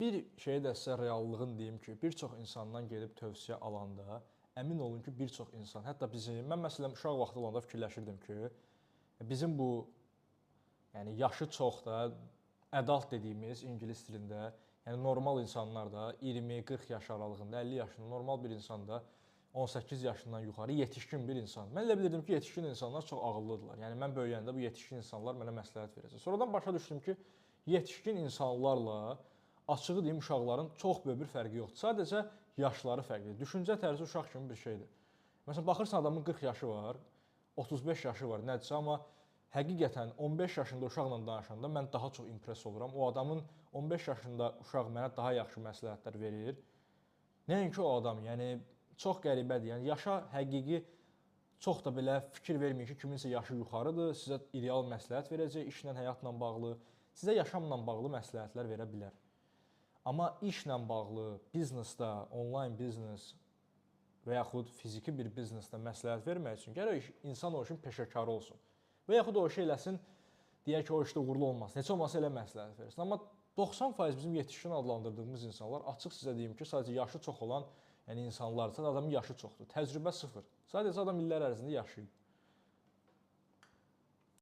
Bir şey də sizə reallığın deyim ki, bir çox insandan gedib tövsiyə alanda əmin olun ki, bir çox insan, hətta bizim, mən məsələn uşaq vaxtı olanda fikirləşirdim ki, bizim bu yəni yaşı çox da adult dediyimiz ingilis dilində, yəni normal insanlar da 20-40 yaş aralığında, 50 yaşında normal bir insan da 18 yaşından yuxarı yetişkin bir insan. Mən elə bilirdim ki, yetişkin insanlar çox ağıllıdırlar. Yəni mən böyüyəndə bu yetişkin insanlar mənə məsləhət verəcək. Sonradan başa düşdüm ki, yetişkin insanlarla açığı deyim uşaqların çox böyük bir fərqi yoxdur. Sadəcə yaşları fərqlidir. Düşüncə tərzi uşaq kimi bir şeydir. Məsələn baxırsan adamın 40 yaşı var, 35 yaşı var, nədirsə, amma həqiqətən 15 yaşında uşaqla danışanda mən daha çox impress oluram. O adamın 15 yaşında uşaq mənə daha yaxşı məsləhətlər verir. Nəinki o adam, yəni çox qəribədir. Yəni yaşa həqiqi çox da belə fikir verməyin ki, kiminsə yaşı yuxarıdır, sizə ideal məsləhət verəcək, işlə, həyatla bağlı, sizə yaşamla bağlı məsləhətlər verə bilər. Amma işlə bağlı, biznesdə, onlayn biznes və yaxud fiziki bir biznesdə məsləhət vermək üçün gərək insan o işin peşəkarı olsun. Və yaxud o işi eləsin, deyək ki, o işdə uğurlu olmasın. Heç olmasa elə məsləhət versin. Amma 90% bizim yetişkin adlandırdığımız insanlar, açıq sizə deyim ki, sadəcə yaşı çox olan, yəni insanlarsa adamın yaşı çoxdur. Təcrübə sıfır. Sadəcə adam illər ərzində yaşayıb.